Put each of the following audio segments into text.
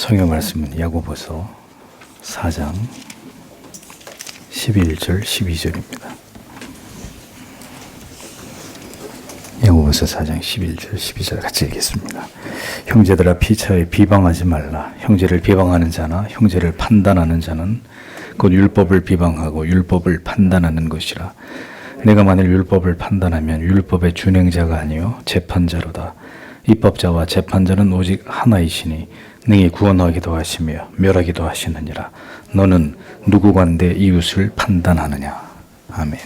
성경 말씀은 야고보서 4장 11절 12절입니다. 야고보서 4장 11절 12절 같이 읽겠습니다. 형제들아 피차에 비방하지 말라. 형제를 비방하는 자나 형제를 판단하는 자는 곧 율법을 비방하고 율법을 판단하는 것이라. 내가 만일 율법을 판단하면 율법의 준행자가 아니요 재판자로다. 입법자와 재판자는 오직 하나이시니 능히 구원하기도 하시며 멸하기도 하시느니라. 너는 누구간데 이웃을 판단하느냐. 아멘.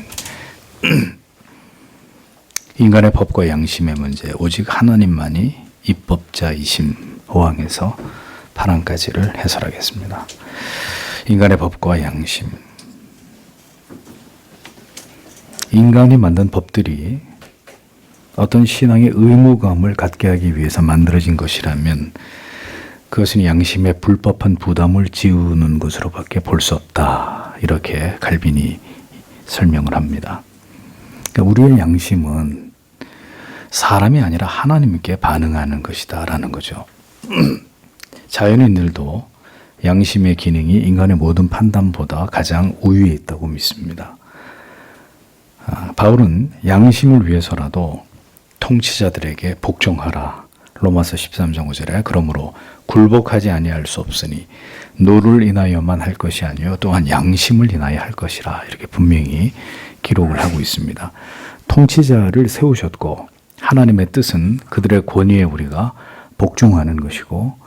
인간의 법과 양심의 문제, 오직 하나님만이 입법자이심 5항에서 8항까지를 해설하겠습니다. 인간의 법과 양심. 인간이 만든 법들이 어떤 신앙의 의무감을 갖게 하기 위해서 만들어진 것이라면 그것은 양심의 불법한 부담을 지우는 것으로밖에 볼 수 없다. 이렇게 칼빈이 설명을 합니다. 그러니까 우리의 양심은 사람이 아니라 하나님께 반응하는 것이다 라는 거죠. 자연인들도 양심의 기능이 인간의 모든 판단보다 가장 우위에 있다고 믿습니다. 바울은 양심을 위해서라도 통치자들에게 복종하라. 로마서 13장 5절에 그러므로 굴복하지 아니할 수 없으니 노를 인하여만 할 것이 아니요 또한 양심을 인하여 할 것이라. 이렇게 분명히 기록을 하고 있습니다. 통치자를 세우셨고 하나님의 뜻은 그들의 권위에 우리가 복종하는 것이고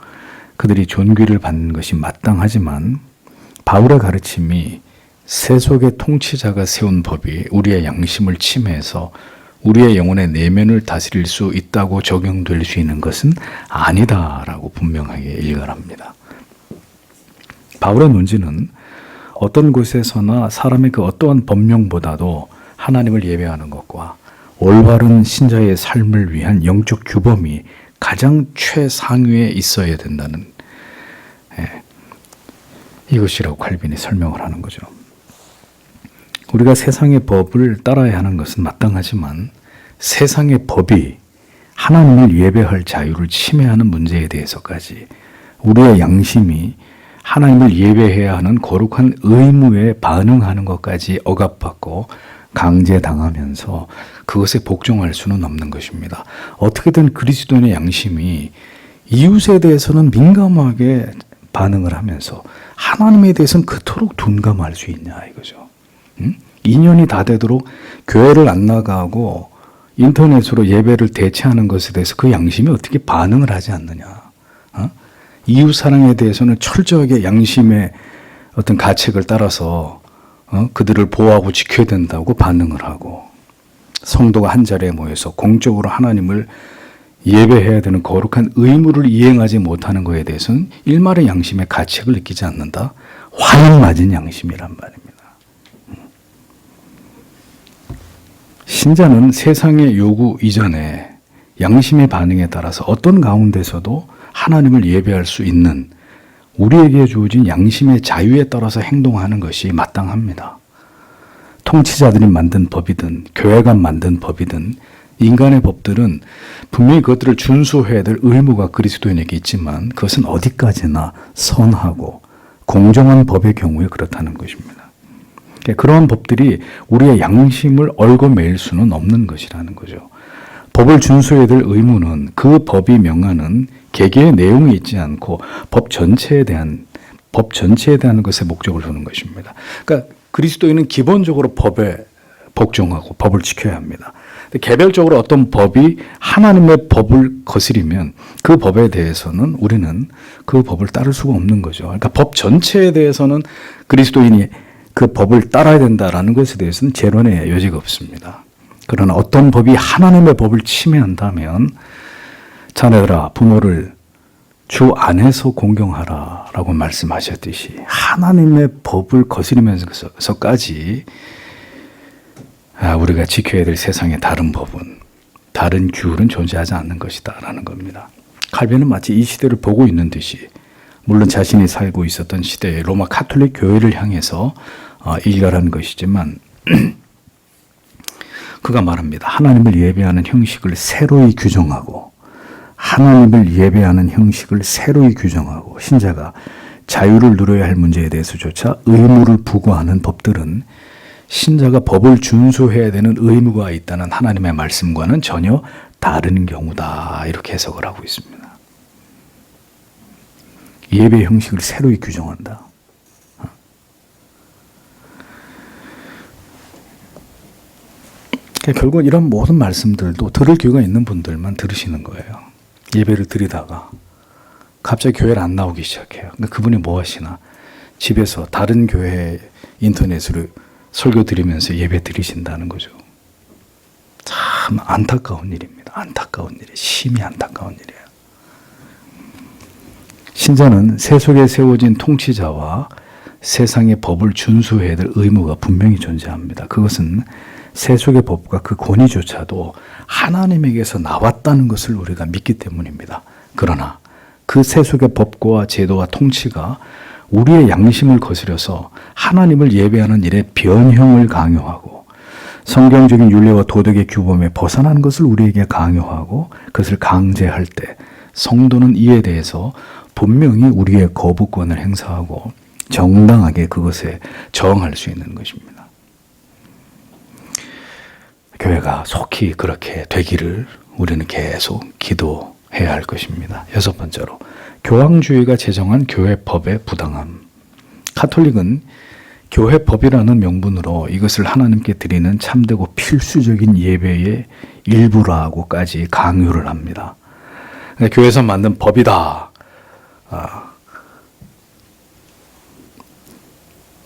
그들이 존귀를 받는 것이 마땅하지만 바울의 가르침이 세속의 통치자가 세운 법이 우리의 양심을 침해해서 우리의 영혼의 내면을 다스릴 수 있다고 적용될 수 있는 것은 아니다라고 분명하게 일갈합니다. 바울의 논지는 어떤 곳에서나 사람의 그 어떠한 법령보다도 하나님을 예배하는 것과 올바른 신자의 삶을 위한 영적 규범이 가장 최상위에 있어야 된다는 이것이라고 칼빈이 설명을 하는 거죠. 우리가 세상의 법을 따라야 하는 것은 마땅하지만 세상의 법이 하나님을 예배할 자유를 침해하는 문제에 대해서까지 우리의 양심이 하나님을 예배해야 하는 거룩한 의무에 반응하는 것까지 억압받고 강제당하면서 그것에 복종할 수는 없는 것입니다. 어떻게든 그리스도인의 양심이 이웃에 대해서는 민감하게 반응을 하면서 하나님에 대해서는 그토록 둔감할 수 있냐 이거죠. 2년이 다 되도록 교회를 안 나가고 인터넷으로 예배를 대체하는 것에 대해서 그 양심이 어떻게 반응을 하지 않느냐. 이웃 사랑에 대해서는 철저하게 양심의 어떤 가책을 따라서 그들을 보호하고 지켜야 된다고 반응을 하고 성도가 한 자리에 모여서 공적으로 하나님을 예배해야 되는 거룩한 의무를 이행하지 못하는 것에 대해서는 일말의 양심의 가책을 느끼지 않는다. 화는 맞은 양심이란 말입니다. 신자는 세상의 요구 이전에 양심의 반응에 따라서 어떤 가운데서도 하나님을 예배할 수 있는 우리에게 주어진 양심의 자유에 따라서 행동하는 것이 마땅합니다. 통치자들이 만든 법이든 교회가 만든 법이든 인간의 법들은 분명히 그것들을 준수해야 될 의무가 그리스도인에게 있지만 그것은 어디까지나 선하고 공정한 법의 경우에 그렇다는 것입니다. 그러한 법들이 우리의 양심을 얽어매일 수는 없는 것이라는 거죠. 법을 준수해야 될 의무는 그 법이 명하는 개개의 내용이 있지 않고 법 전체에 대한 것에 목적을 두는 것입니다. 그러니까 그리스도인은 기본적으로 법에 복종하고 법을 지켜야 합니다. 개별적으로 어떤 법이 하나님의 법을 거스리면 그 법에 대해서는 우리는 그 법을 따를 수가 없는 거죠. 그러니까 법 전체에 대해서는 그리스도인이 그 법을 따라야 된다라는 것에 대해서는 재론의 여지가 없습니다. 그러나 어떤 법이 하나님의 법을 침해한다면 자녀들아 부모를 주 안에서 공경하라 라고 말씀하셨듯이 하나님의 법을 거스리면서까지 우리가 지켜야 될 세상의 다른 법은 다른 규율은 존재하지 않는 것이다 라는 겁니다. 칼빈은 마치 이 시대를 보고 있는 듯이 물론 자신이 살고 있었던 시대의 로마 카톨릭 교회를 향해서 일갈한 것이지만 그가 말합니다. 하나님을 예배하는 형식을 새로이 규정하고 하나님을 예배하는 형식을 새로이 규정하고 신자가 자유를 누려야 할 문제에 대해서조차 의무를 부과하는 법들은 신자가 법을 준수해야 되는 의무가 있다는 하나님의 말씀과는 전혀 다른 경우다. 이렇게 해석을 하고 있습니다. 예배 형식을 새로이 규정한다. 결국은 이런 모든 말씀들도 들을 기회가 있는 분들만 들으시는 거예요. 예배를 드리다가 갑자기 교회를 안 나오기 시작해요. 그분이 뭐 하시나? 집에서 다른 교회 인터넷으로 설교 드리면서 예배 드리신다는 거죠. 참 안타까운 일입니다. 안타까운 일이에요. 심히 안타까운 일이에요. 신자는 세속에 세워진 통치자와 세상의 법을 준수해야 될 의무가 분명히 존재합니다. 그것은 세속의 법과 그 권위조차도 하나님에게서 나왔다는 것을 우리가 믿기 때문입니다. 그러나 그 세속의 법과 제도와 통치가 우리의 양심을 거스려서 하나님을 예배하는 일에 변형을 강요하고 성경적인 윤리와 도덕의 규범에 벗어나는 것을 우리에게 강요하고 그것을 강제할 때 성도는 이에 대해서 분명히 우리의 거부권을 행사하고 정당하게 그것에 저항할 수 있는 것입니다. 교회가 속히 그렇게 되기를 우리는 계속 기도해야 할 것입니다. 여섯 번째로 교황주의가 제정한 교회법의 부당함. 가톨릭은 교회법이라는 명분으로 이것을 하나님께 드리는 참되고 필수적인 예배의 일부라고까지 강요를 합니다. 교회에서 만든 법이다.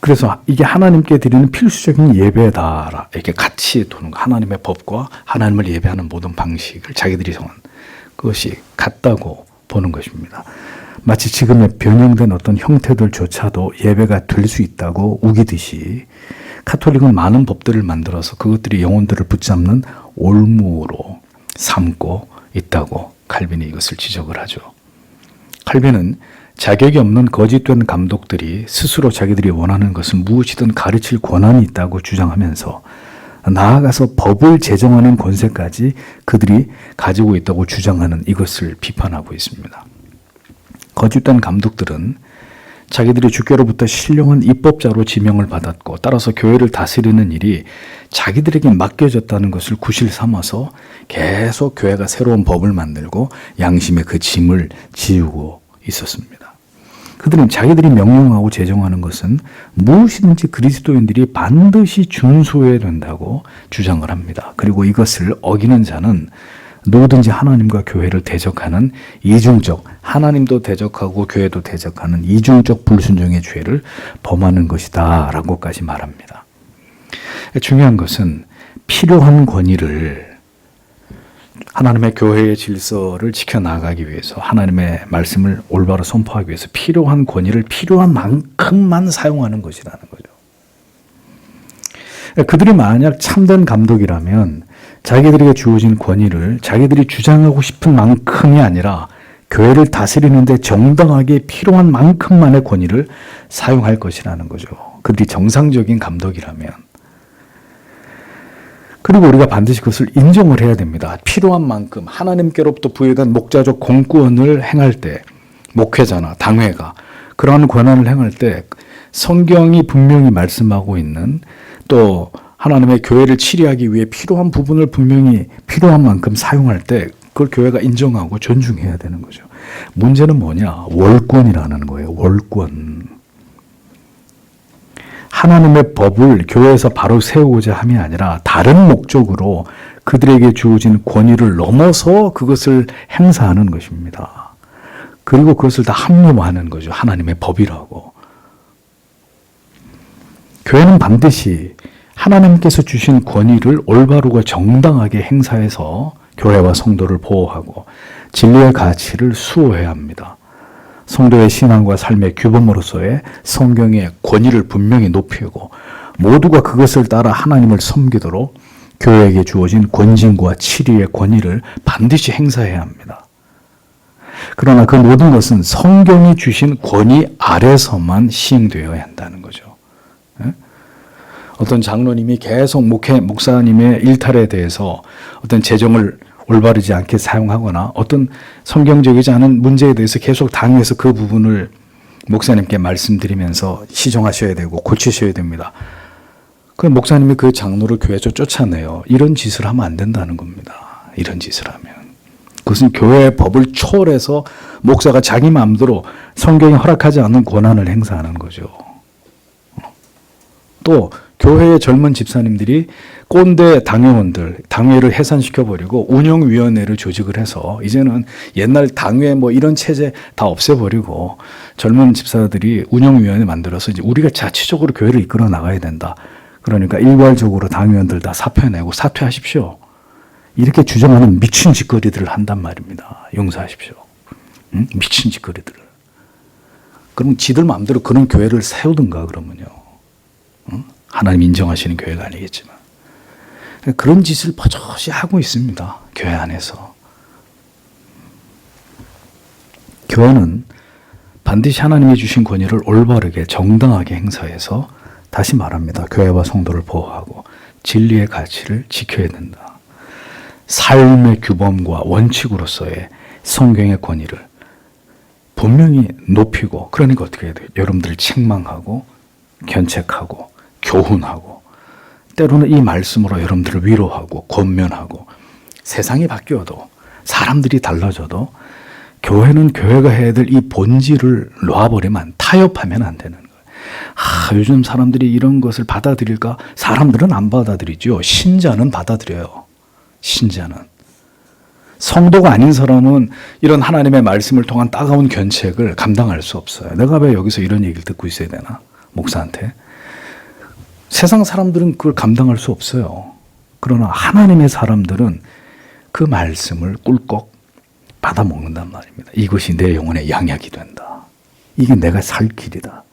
그래서 이게 하나님께 드리는 필수적인 예배다. 이렇게 같이 두는 거. 하나님의 법과 하나님을 예배하는 모든 방식을 자기들이 정한 그것이 같다고 보는 것입니다. 마치 지금의 변형된 어떤 형태들조차도 예배가 될 수 있다고 우기듯이 가톨릭은 많은 법들을 만들어서 그것들이 영혼들을 붙잡는 올무로 삼고 있다고 칼빈이 이것을 지적을 하죠. 칼빈은 자격이 없는 거짓된 감독들이 스스로 자기들이 원하는 것은 무엇이든 가르칠 권한이 있다고 주장하면서 나아가서 법을 제정하는 권세까지 그들이 가지고 있다고 주장하는 이것을 비판하고 있습니다. 거짓된 감독들은 자기들이 주께로부터 신령한 입법자로 지명을 받았고 따라서 교회를 다스리는 일이 자기들에게 맡겨졌다는 것을 구실 삼아서 계속 교회가 새로운 법을 만들고 양심의 그 짐을 지우고 있었습니다. 그들은 자기들이 명령하고 제정하는 것은 무엇이든지 그리스도인들이 반드시 준수해야 된다고 주장을 합니다. 그리고 이것을 어기는 자는 누구든지 하나님과 교회를 대적하는 이중적, 하나님도 대적하고 교회도 대적하는 이중적 불순종의 죄를 범하는 것이다 라고까지 말합니다. 중요한 것은 필요한 권위를 하나님의 교회의 질서를 지켜나가기 위해서 하나님의 말씀을 올바로 선포하기 위해서 필요한 권위를 필요한 만큼만 사용하는 것이라는 거죠. 그들이 만약 참된 감독이라면 자기들에게 주어진 권위를 자기들이 주장하고 싶은 만큼이 아니라 교회를 다스리는데 정당하게 필요한 만큼만의 권위를 사용할 것이라는 거죠. 그들이 정상적인 감독이라면. 그리고 우리가 반드시 그것을 인정을 해야 됩니다. 필요한 만큼 하나님께로부터 부여된 목자적 공권을 행할 때 목회자나 당회가 그러한 권한을 행할 때 성경이 분명히 말씀하고 있는 또 하나님의 교회를 치리하기 위해 필요한 부분을 분명히 필요한 만큼 사용할 때 그걸 교회가 인정하고 존중해야 되는 거죠. 문제는 뭐냐? 월권이라는 거예요. 월권. 하나님의 법을 교회에서 바로 세우고자 함이 아니라 다른 목적으로 그들에게 주어진 권위를 넘어서 그것을 행사하는 것입니다. 그리고 그것을 다 합리화하는 거죠. 하나님의 법이라고. 교회는 반드시 하나님께서 주신 권위를 올바르고 정당하게 행사해서 교회와 성도를 보호하고 진리의 가치를 수호해야 합니다. 성도의 신앙과 삶의 규범으로서의 성경의 권위를 분명히 높이고 모두가 그것을 따라 하나님을 섬기도록 교회에게 주어진 권징과 치리의 권위를 반드시 행사해야 합니다. 그러나 그 모든 것은 성경이 주신 권위 아래서만 시행되어야 한다는 거죠. 어떤 장로님이 계속 목사님의 일탈에 대해서 어떤 재정을 올바르지 않게 사용하거나 어떤 성경적이지 않은 문제에 대해서 계속 당해서 그 부분을 목사님께 말씀드리면서 시정하셔야 되고 고치셔야 됩니다. 그 목사님이 그 장로를 교회에서 쫓아내요. 이런 짓을 하면 안 된다는 겁니다. 이런 짓을 하면. 그것은 교회의 법을 초월해서 목사가 자기 마음대로 성경이 허락하지 않는 권한을 행사하는 거죠. 또 교회의 젊은 집사님들이 꼰대 당회원들, 당회를 해산시켜버리고 운영위원회를 조직을 해서 이제는 옛날 당회 뭐 이런 체제 다 없애버리고 젊은 집사들이 운영위원회 만들어서 이제 우리가 자체적으로 교회를 이끌어 나가야 된다. 그러니까 일괄적으로 당회원들 다 사표내고 사퇴하십시오. 이렇게 주장하는 미친 짓거리들을 한단 말입니다. 용서하십시오. 응? 미친 짓거리들을. 그럼 지들 마음대로 그런 교회를 세우든가 그러면요. 응? 하나님 인정하시는 교회가 아니겠지만. 그런 짓을 버젓이 하고 있습니다. 교회 안에서. 교회는 반드시 하나님이 주신 권위를 올바르게 정당하게 행사해서 다시 말합니다. 교회와 성도를 보호하고 진리의 가치를 지켜야 된다. 삶의 규범과 원칙으로서의 성경의 권위를 분명히 높이고 그러니까 어떻게 해야 돼요? 여러분들을 책망하고 견책하고 교훈하고 때로는 이 말씀으로 여러분들을 위로하고 권면하고 세상이 바뀌어도 사람들이 달라져도 교회는 교회가 해야 될 이 본질을 놔버리면 타협하면 안 되는 거예요. 요즘 사람들이 이런 것을 받아들일까? 사람들은 안 받아들이죠. 신자는 받아들여요. 신자는. 성도가 아닌 사람은 이런 하나님의 말씀을 통한 따가운 견책을 감당할 수 없어요. 내가 왜 여기서 이런 얘기를 듣고 있어야 되나? 목사한테. 세상 사람들은 그걸 감당할 수 없어요. 그러나 하나님의 사람들은 그 말씀을 꿀꺽 받아먹는단 말입니다. 이것이 내 영혼의 양약이 된다. 이게 내가 살 길이다.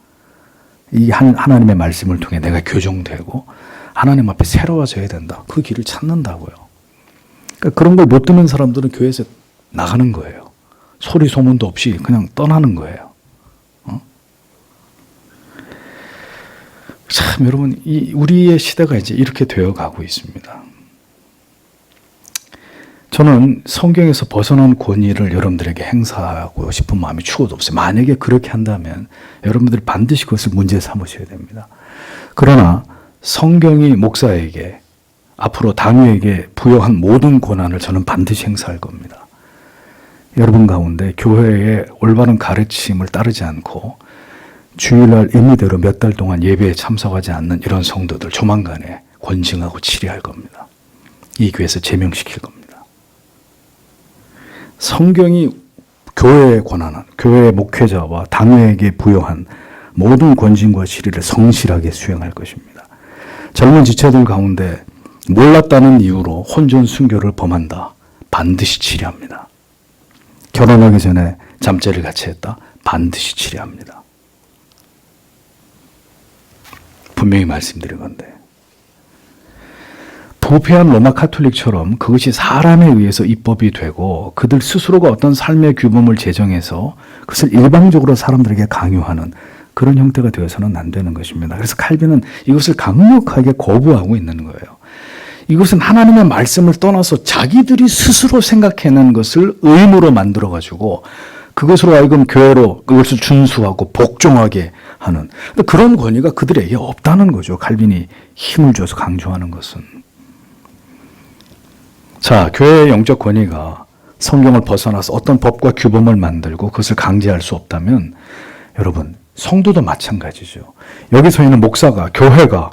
이 하나님의 말씀을 통해 내가 교정되고 하나님 앞에 새로워져야 된다. 그 길을 찾는다고요. 그러니까 그런 걸 못 듣는 사람들은 교회에서 나가는 거예요. 소리 소문도 없이 그냥 떠나는 거예요. 참 여러분, 우리의 시대가 이제 이렇게 되어 가고 있습니다. 저는 성경에서 벗어난 권위를 여러분들에게 행사하고 싶은 마음이 추호도 없어요. 만약에 그렇게 한다면 여러분들이 반드시 그것을 문제 삼으셔야 됩니다. 그러나 성경이 목사에게 앞으로 당회에게 부여한 모든 권한을 저는 반드시 행사할 겁니다. 여러분 가운데 교회의 올바른 가르침을 따르지 않고 주일날 임의대로 몇 달 동안 예배에 참석하지 않는 이런 성도들 조만간에 권징하고 치리할 겁니다. 이 교회에서 제명시킬 겁니다. 성경이 교회의 권한은 교회의 목회자와 당회에게 부여한 모든 권징과 치리를 성실하게 수행할 것입니다. 젊은 지체들 가운데 몰랐다는 이유로 혼전 순교를 범한다. 반드시 치리합니다. 결혼하기 전에 잠자리를 같이 했다. 반드시 치리합니다. 분명히 말씀드린 건데 부패한 로마 카톨릭처럼 그것이 사람에 의해서 입법이 되고 그들 스스로가 어떤 삶의 규범을 제정해서 그것을 일방적으로 사람들에게 강요하는 그런 형태가 되어서는 안 되는 것입니다. 그래서 칼빈은 이것을 강력하게 거부하고 있는 거예요. 이것은 하나님의 말씀을 떠나서 자기들이 스스로 생각해낸 것을 의무로 만들어가지고 그것으로 하여금 교회로 그것을 준수하고 복종하게 하는 그런 권위가 그들에게 없다는 거죠. 칼빈이 힘을 줘서 강조하는 것은. 자, 교회의 영적 권위가 성경을 벗어나서 어떤 법과 규범을 만들고 그것을 강제할 수 없다면 여러분 성도도 마찬가지죠. 여기서 있는 목사가 교회가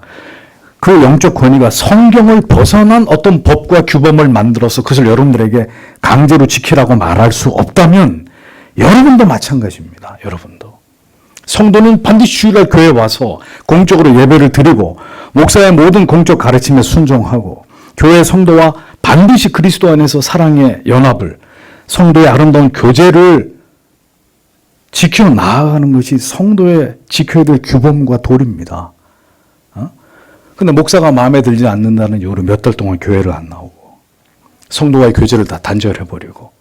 그 영적 권위가 성경을 벗어난 어떤 법과 규범을 만들어서 그것을 여러분들에게 강제로 지키라고 말할 수 없다면 여러분도 마찬가지입니다. 여러분도. 성도는 반드시 주일날 교회에 와서 공적으로 예배를 드리고 목사의 모든 공적 가르침에 순종하고 교회 성도와 반드시 그리스도 안에서 사랑의 연합을 성도의 아름다운 교제를 지켜 나아가는 것이 성도의 지켜야 될 규범과 도리입니다. 근데 목사가 마음에 들지 않는다는 이유로 몇 달 동안 교회를 안 나오고 성도와의 교제를 다 단절해버리고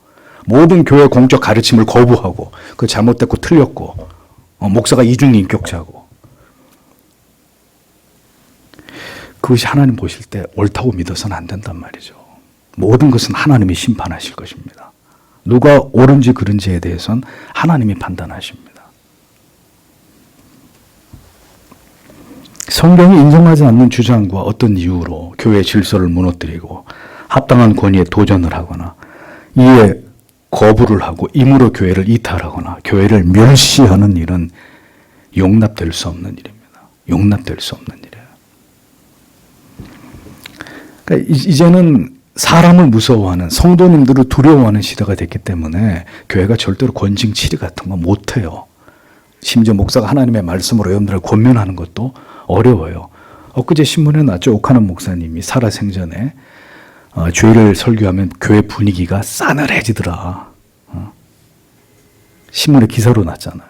모든 교회 공적 가르침을 거부하고 그 잘못됐고 틀렸고 목사가 이중인격자고 그것이 하나님 보실 때 옳다고 믿어서는 안 된단 말이죠. 모든 것은 하나님이 심판하실 것입니다. 누가 옳은지 그른지에 대해서는 하나님이 판단하십니다. 성경이 인정하지 않는 주장과 어떤 이유로 교회의 질서를 무너뜨리고 합당한 권위에 도전을 하거나 이에 거부를 하고 임으로 교회를 이탈하거나 교회를 멸시하는 일은 용납될 수 없는 일입니다. 용납될 수 없는 일이에요. 그러니까 이제는 사람을 무서워하는, 성도님들을 두려워하는 시대가 됐기 때문에 교회가 절대로 권징 치리 같은 거 못해요. 심지어 목사가 하나님의 말씀으로 여러분들을 권면하는 것도 어려워요. 엊그제 신문에 나왔죠. 오카는 목사님이 살아생전에 죄를 설교하면 교회 분위기가 싸늘해지더라. 신문에 기사로 났잖아요.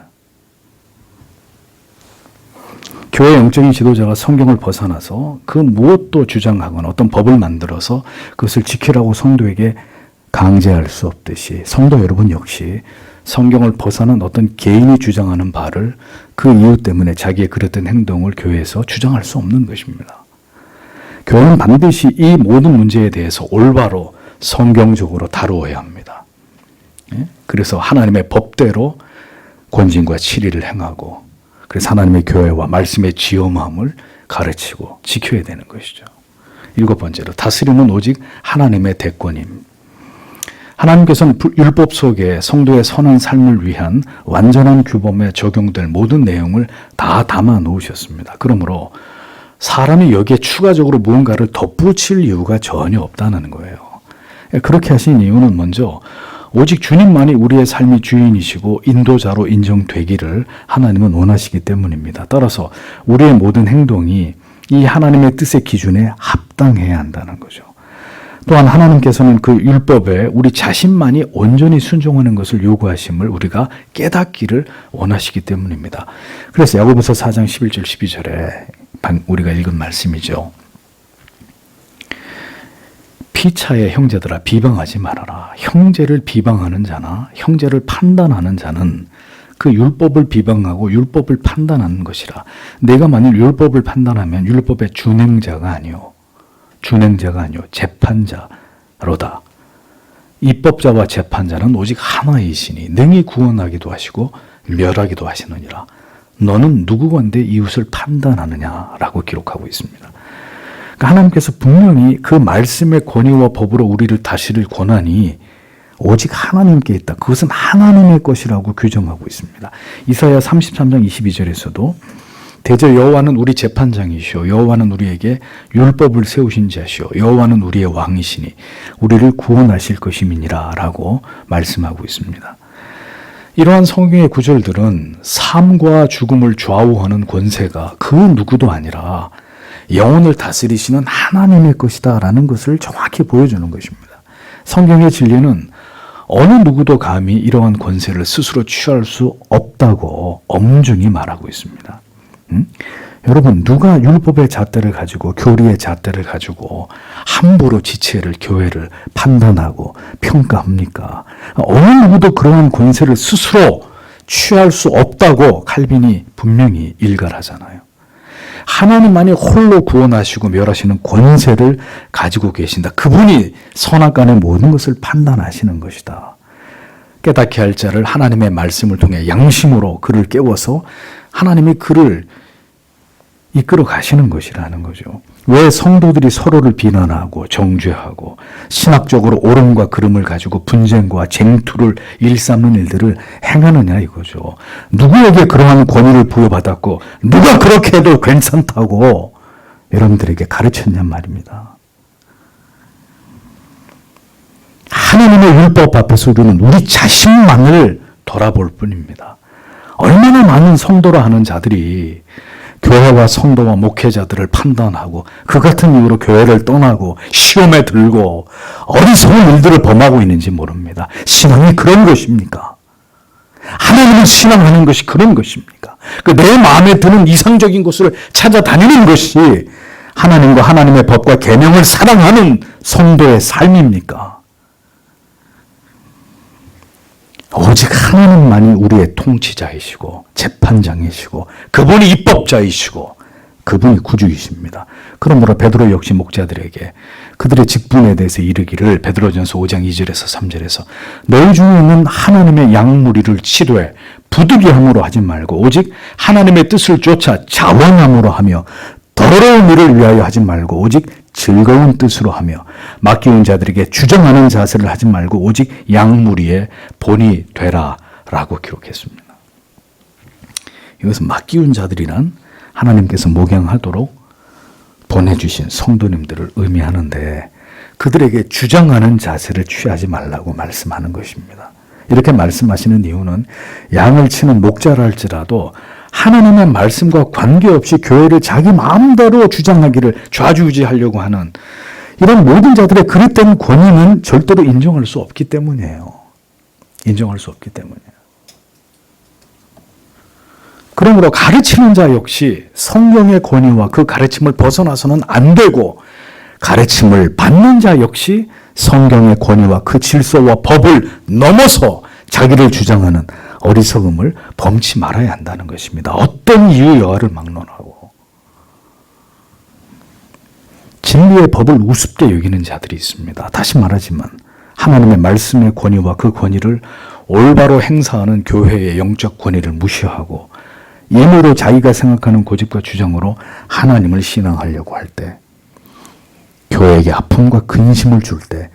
교회 영적인 지도자가 성경을 벗어나서 그 무엇도 주장하거나 어떤 법을 만들어서 그것을 지키라고 성도에게 강제할 수 없듯이 성도 여러분 역시 성경을 벗어난 어떤 개인이 주장하는 바를 그 이유 때문에 자기의 그랬던 행동을 교회에서 주장할 수 없는 것입니다. 교회는 반드시 이 모든 문제에 대해서 올바로 성경적으로 다루어야 합니다. 그래서 하나님의 법대로 권징과 치리를 행하고 그래서 하나님의 교회와 말씀의 지엄함을 가르치고 지켜야 되는 것이죠. 7번째로 다스림은 오직 하나님의 대권임. 하나님께서는 율법 속에 성도의 선한 삶을 위한 완전한 규범에 적용될 모든 내용을 다 담아 놓으셨습니다. 그러므로 사람이 여기에 추가적으로 무언가를 덧붙일 이유가 전혀 없다는 거예요. 그렇게 하신 이유는 먼저 오직 주님만이 우리의 삶의 주인이시고 인도자로 인정되기를 하나님은 원하시기 때문입니다. 따라서 우리의 모든 행동이 이 하나님의 뜻의 기준에 합당해야 한다는 거죠. 또한 하나님께서는 그 율법에 우리 자신만이 온전히 순종하는 것을 요구하심을 우리가 깨닫기를 원하시기 때문입니다. 그래서 야고보서 4장 11절 12절에 우리가 읽은 말씀이죠. 피차의 형제들아 비방하지 말아라. 형제를 비방하는 자나 형제를 판단하는 자는 그 율법을 비방하고 율법을 판단하는 것이라. 내가 만일 율법을 판단하면 율법의 준행자가 아니요 재판자로다. 입법자와 재판자는 오직 하나이시니 능히 구원하기도 하시고 멸하기도 하시느니라. 너는 누구건대 이웃을 판단하느냐라고 기록하고 있습니다. 그러니까 하나님께서 분명히 그 말씀의 권위와 법으로 우리를 다스릴 권한이 오직 하나님께 있다. 그것은 하나님의 것이라고 규정하고 있습니다. 이사야 33장 22절에서도 대저 여호와는 우리 재판장이시오. 여호와는 우리에게 율법을 세우신 자시오. 여호와는 우리의 왕이시니 우리를 구원하실 것임이니라 라고 말씀하고 있습니다. 이러한 성경의 구절들은 삶과 죽음을 좌우하는 권세가 그 누구도 아니라 영혼을 다스리시는 하나님의 것이다 라는 것을 정확히 보여주는 것입니다. 성경의 진리는 어느 누구도 감히 이러한 권세를 스스로 취할 수 없다고 엄중히 말하고 있습니다. 여러분, 누가 율법의 잣대를 가지고 교리의 잣대를 가지고 함부로 지체를 교회를 판단하고 평가합니까? 어느 누구도 그러한 권세를 스스로 취할 수 없다고 칼빈이 분명히 일갈하잖아요. 하나님만이 홀로 구원하시고 멸하시는 권세를 가지고 계신다. 그분이 선악간의 모든 것을 판단하시는 것이다. 깨닫게 할 자를 하나님의 말씀을 통해 양심으로 그를 깨워서 하나님이 그를 이끌어 가시는 것이라는 거죠. 왜 성도들이 서로를 비난하고 정죄하고 신학적으로 옳음과 그름을 가지고 분쟁과 쟁투를 일삼는 일들을 행하느냐 이거죠. 누구에게 그러한 권위를 부여받았고 누가 그렇게 해도 괜찮다고 여러분들에게 가르쳤냔 말입니다. 하나님의 율법 앞에서 우리는 우리 자신만을 돌아볼 뿐입니다. 얼마나 많은 성도라 하는 자들이 교회와 성도와 목회자들을 판단하고 그 같은 이유로 교회를 떠나고 시험에 들고 어리석은 일들을 범하고 있는지 모릅니다. 신앙이 그런 것입니까? 하나님을 신앙하는 것이 그런 것입니까? 내 마음에 드는 이상적인 것을 찾아다니는 것이 하나님과 하나님의 법과 계명을 사랑하는 성도의 삶입니까? 오직 하나님만이 우리의 통치자이시고 재판장이시고 그분이 입법자이시고 그분이 구주이십니다. 그러므로 베드로 역시 목자들에게 그들의 직분에 대해서 이르기를 베드로전서 5장 2절에서 3절에서 너희 중에 있는 하나님의 양무리를 치되 부득이함으로 하지 말고 오직 하나님의 뜻을 쫓아 자원함으로 하며 더러운 일을 위하여 하지 말고 오직 즐거운 뜻으로 하며 맡기운 자들에게 주장하는 자세를 하지 말고 오직 양무리의 본이 되라 라고 기록했습니다. 이것은 맡기운 자들이란 하나님께서 목양하도록 보내주신 성도님들을 의미하는데 그들에게 주장하는 자세를 취하지 말라고 말씀하는 것입니다. 이렇게 말씀하시는 이유는 양을 치는 목자라 할지라도 하나님의 말씀과 관계없이 교회를 자기 마음대로 주장하기를 좌지우지하려고 하는 이런 모든 자들의 그릇된 권위는 절대로 인정할 수 없기 때문이에요. 인정할 수 없기 때문이에요. 그러므로 가르치는 자 역시 성경의 권위와 그 가르침을 벗어나서는 안 되고 가르침을 받는 자 역시 성경의 권위와 그 질서와 법을 넘어서 자기를 주장하는 어리석음을 범치 말아야 한다는 것입니다. 어떤 이유 여하를 막론하고 진리의 법을 우습게 여기는 자들이 있습니다. 다시 말하지만 하나님의 말씀의 권위와 그 권위를 올바로 행사하는 교회의 영적 권위를 무시하고 임으로 자기가 생각하는 고집과 주장으로 하나님을 신앙하려고 할 때 교회에게 아픔과 근심을 줄 때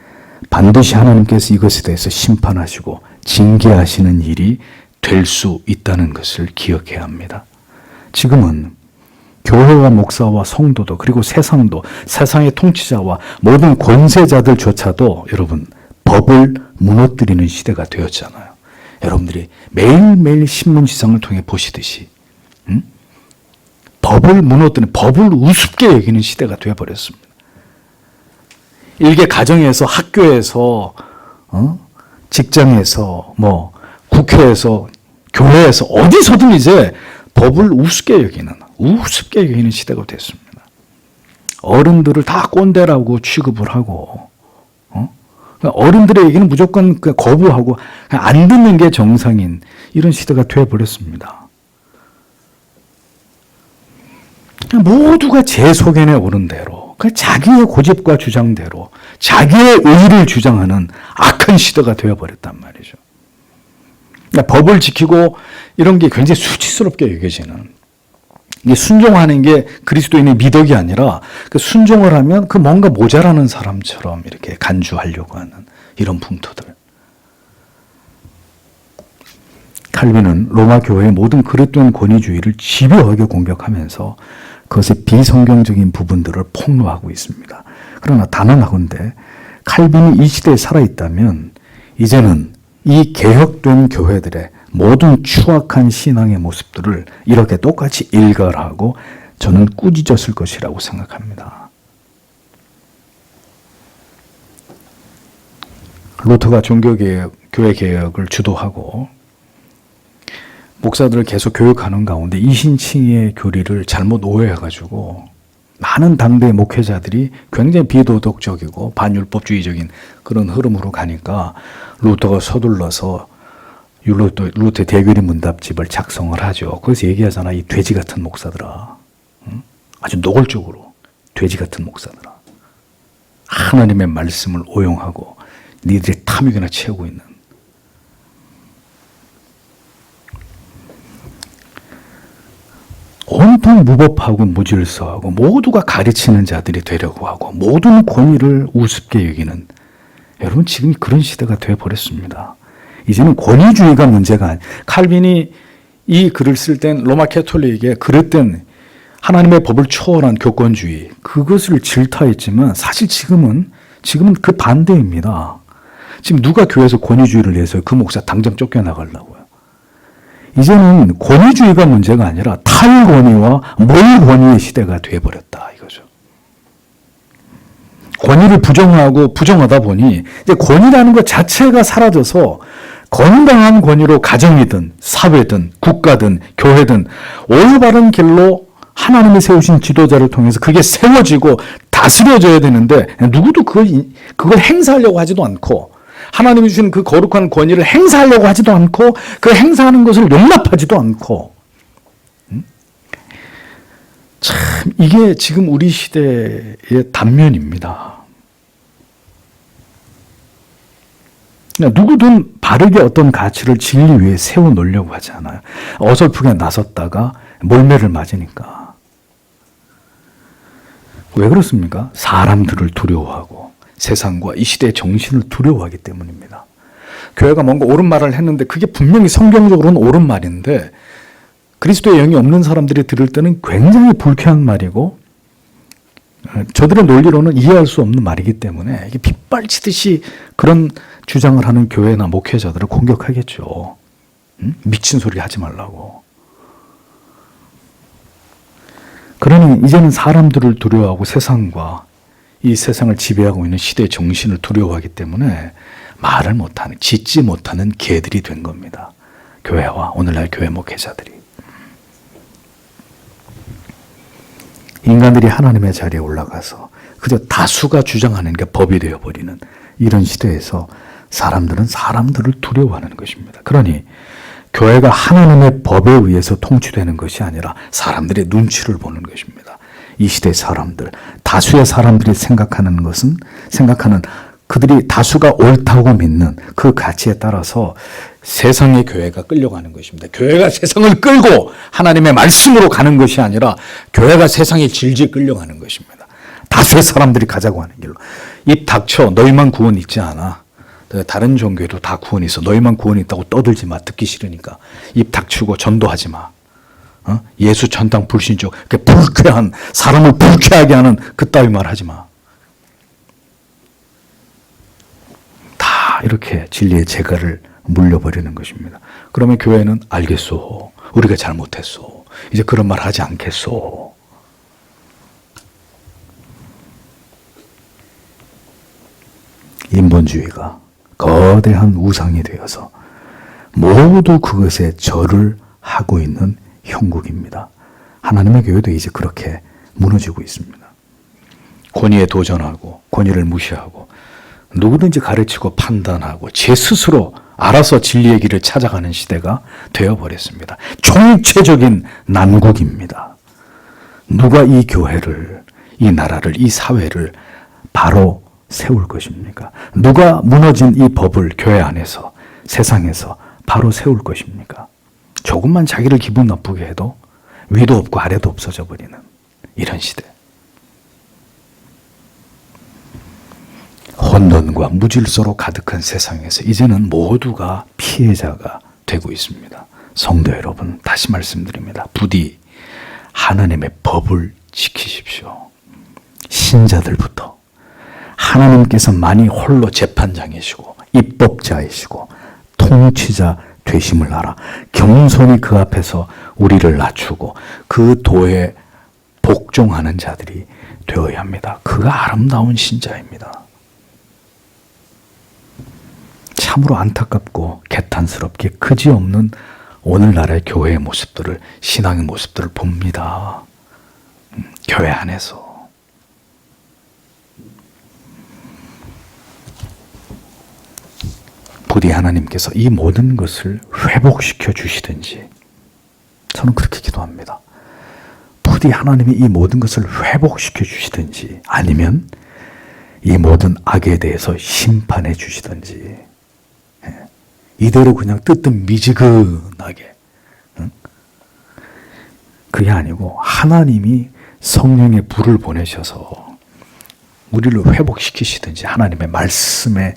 반드시 하나님께서 이것에 대해서 심판하시고 징계하시는 일이 될 수 있다는 것을 기억해야 합니다. 지금은 교회와 목사와 성도도 그리고 세상도 세상의 통치자와 모든 권세자들조차도 여러분 법을 무너뜨리는 시대가 되었잖아요. 여러분들이 매일매일 신문지상을 통해 보시듯이 법을 무너뜨리는 법을 우습게 여기는 시대가 되어버렸습니다. 일개 가정에서 학교에서 직장에서 국회에서 교회에서 어디서든 이제 법을 우습게 여기는 시대가 됐습니다. 어른들을 다 꼰대라고 취급을 하고 어른들의 얘기는 무조건 거부하고 안 듣는 게 정상인 이런 시대가 되어버렸습니다. 모두가 제 소견에 오른 대로 자기의 고집과 주장대로 자기의 의를 주장하는 악한 시대가 되어버렸단 말이죠. 법을 지키고 이런 게 굉장히 수치스럽게 여겨지는 이게 순종하는 게 그리스도인의 미덕이 아니라 그 순종을 하면 그 뭔가 모자라는 사람처럼 이렇게 간주하려고 하는 이런 풍토들. 칼빈은 로마 교회의 모든 그릇된 권위주의를 집요하게 공격하면서 그것의 비성경적인 부분들을 폭로하고 있습니다. 그러나 단언하건대 칼빈이 이 시대에 살아있다면 이제는 이 개혁된 교회들의 모든 추악한 신앙의 모습들을 이렇게 똑같이 일갈하고 저는 꾸짖었을 것이라고 생각합니다. 루터가 종교개혁, 교회개혁을 주도하고 목사들을 계속 교육하는 가운데 이신칭의 교리를 잘못 오해해가지고 많은 당대 목회자들이 굉장히 비도덕적이고 반율법주의적인 그런 흐름으로 가니까 루터가 서둘러서 루터 대교리 문답집을 작성을 하죠. 거기서 얘기하잖아. 이 돼지 같은 목사들아. 아주 노골적으로 돼지 같은 목사들아. 하나님의 말씀을 오용하고 니들의 탐욕이나 채우고 있는 온통 무법하고 무질서하고 모두가 가르치는 자들이 되려고 하고 모든 권위를 우습게 여기는 여러분 지금 그런 시대가 되어버렸습니다. 이제는 권위주의가 문제가 아니에요. 칼빈이 이 글을 쓸 땐 로마 캐톨릭의 그릇된 하나님의 법을 초월한 교권주의 그것을 질타했지만 사실 지금은 그 반대입니다. 지금 누가 교회에서 권위주의를 내서 그 목사 당장 쫓겨나가려고요. 이제는 권위주의가 문제가 아니라 탈권위와 몰권위의 시대가 되어버렸다 이거죠. 권위를 부정하다 보니 이제 권위라는 것 자체가 사라져서 건강한 권위로 가정이든 사회든 국가든 교회든 올바른 길로 하나님이 세우신 지도자를 통해서 그게 세워지고 다스려져야 되는데 누구도 그걸 행사하려고 하지도 않고 하나님이 주신 그 거룩한 권위를 행사하려고 하지도 않고 그 행사하는 것을 용납하지도 않고 참 이게 지금 우리 시대의 단면입니다. 누구든 바르게 어떤 가치를 진리 위에 세워놓으려고 하지 않아요. 어설프게 나섰다가 몰매를 맞으니까. 왜 그렇습니까? 사람들을 두려워하고 세상과 이 시대의 정신을 두려워하기 때문입니다. 교회가 뭔가 옳은 말을 했는데 그게 분명히 성경적으로는 옳은 말인데 그리스도의 영이 없는 사람들이 들을 때는 굉장히 불쾌한 말이고 저들의 논리로는 이해할 수 없는 말이기 때문에 이게 빗발치듯이 그런 주장을 하는 교회나 목회자들을 공격하겠죠. 미친 소리 하지 말라고. 그러니 이제는 사람들을 두려워하고 세상과 이 세상을 지배하고 있는 시대의 정신을 두려워하기 때문에 말을 못하는, 짓지 못하는 개들이 된 겁니다. 교회와 오늘날 교회 목회자들이. 인간들이 하나님의 자리에 올라가서 그저 다수가 주장하는 게 법이 되어버리는 이런 시대에서 사람들은 사람들을 두려워하는 것입니다. 그러니 교회가 하나님의 법에 의해서 통치되는 것이 아니라 사람들의 눈치를 보는 것입니다. 이 시대의 사람들, 다수의 사람들이 생각하는 그들이 다수가 옳다고 믿는 그 가치에 따라서 세상의 교회가 끌려가는 것입니다. 교회가 세상을 끌고 하나님의 말씀으로 가는 것이 아니라 교회가 세상에 질질 끌려가는 것입니다. 다수의 사람들이 가자고 하는 길로. 입 닥쳐, 너희만 구원 있지 않아. 다른 종교에도 다 구원이 있어. 너희만 구원이 있다고 떠들지 마. 듣기 싫으니까. 입 닥치고 전도하지 마. 예수 전당 불신족, 불쾌한, 사람을 불쾌하게 하는 그따위 말 하지 마. 다 이렇게 진리의 재갈을 물려버리는 것입니다. 그러면 교회는 알겠소. 우리가 잘못했소. 이제 그런 말 하지 않겠소. 인본주의가 거대한 우상이 되어서 모두 그것에 절을 하고 있는 형국입니다. 하나님의 교회도 이제 그렇게 무너지고 있습니다. 권위에 도전하고 권위를 무시하고 누구든지 가르치고 판단하고 제 스스로 알아서 진리의 길을 찾아가는 시대가 되어버렸습니다. 총체적인 난국입니다. 누가 이 교회를, 이 나라를, 이 사회를 바로 세울 것입니까? 누가 무너진 이 법을 교회 안에서, 세상에서 바로 세울 것입니까? 조금만 자기를 기분 나쁘게 해도 위도 없고 아래도 없어져 버리는 이런 시대. 혼돈과 무질서로 가득한 세상에서 이제는 모두가 피해자가 되고 있습니다. 성도 여러분, 다시 말씀드립니다. 부디 하나님의 법을 지키십시오. 신자들부터 하나님께서만이 홀로 재판장이시고 입법자이시고 통치자 되심을 알아 겸손히 그 앞에서 우리를 낮추고 그 도에 복종하는 자들이 되어야 합니다. 그가 아름다운 신자입니다. 참으로 안타깝고 개탄스럽게 그지없는 오늘날의 교회의 모습들을, 신앙의 모습들을 봅니다. 교회 안에서. 부디 하나님께서 이 모든 것을 회복시켜 주시든지, 저는 그렇게 기도합니다. 부디 하나님이 이 모든 것을 회복시켜 주시든지, 아니면 이 모든 악에 대해서 심판해 주시든지, 이대로 그냥 뜨뜻미지근하게, 그게 아니고 하나님이 성령의 불을 보내셔서 우리를 회복시키시든지, 하나님의 말씀에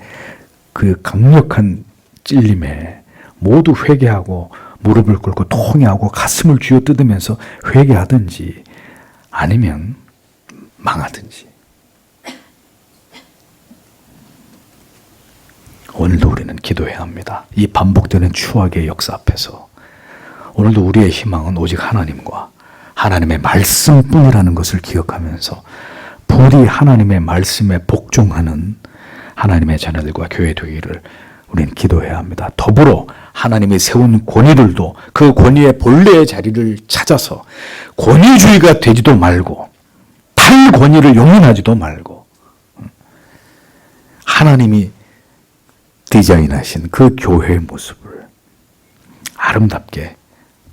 그 강력한 찔림에 모두 회개하고 무릎을 꿇고 통회하고 가슴을 쥐어뜯으면서 회개하든지, 아니면 망하든지. 오늘도 우리는 기도해야 합니다. 이 반복되는 추악의 역사 앞에서 오늘도 우리의 희망은 오직 하나님과 하나님의 말씀뿐이라는 것을 기억하면서 부디 하나님의 말씀에 복종하는 하나님의 자녀들과 교회 되기를 우리는 기도해야 합니다. 더불어 하나님이 세운 권위들도 그 권위의 본래의 자리를 찾아서 권위주의가 되지도 말고 탈권위를 용인하지도 말고 하나님이 디자인하신 그 교회의 모습을 아름답게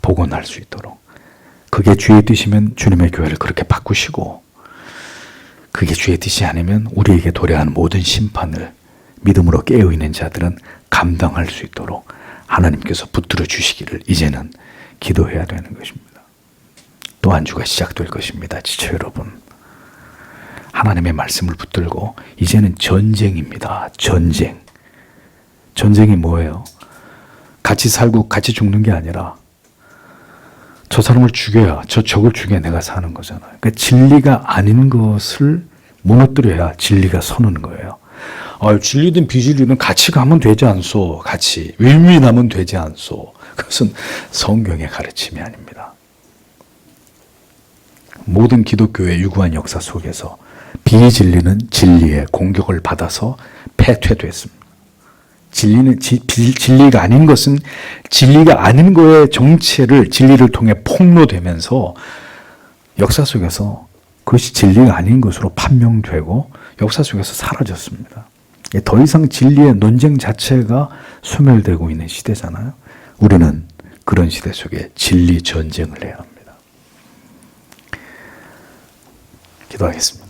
복원할 수 있도록, 그게 주의 뜻이면 주님의 교회를 그렇게 바꾸시고, 그게 주의 뜻이 아니면 우리에게 도래하는 모든 심판을 믿음으로 깨어있는 자들은 감당할 수 있도록 하나님께서 붙들어 주시기를 이제는 기도해야 되는 것입니다. 또 한 주가 시작될 것입니다. 지체 여러분. 하나님의 말씀을 붙들고 이제는 전쟁입니다. 전쟁. 전쟁이 뭐예요? 같이 살고 같이 죽는 게 아니라 저 사람을 죽여야, 저 적을 죽여야 내가 사는 거잖아요. 그러니까 진리가 아닌 것을 무너뜨려야 진리가 서는 거예요. 진리든 비진리든 같이 가면 되지 않소. 같이 윈윈하면 되지 않소. 그것은 성경의 가르침이 아닙니다. 모든 기독교의 유구한 역사 속에서 비진리는 진리의 공격을 받아서 패퇴됐습니다. 진리가 아닌 것은 진리가 아닌 거의 정체를 진리를 통해 폭로되면서 역사 속에서 그것이 진리가 아닌 것으로 판명되고 역사 속에서 사라졌습니다. 더 이상 진리의 논쟁 자체가 소멸되고 있는 시대잖아요. 우리는 그런 시대 속에 진리 전쟁을 해야 합니다. 기도하겠습니다.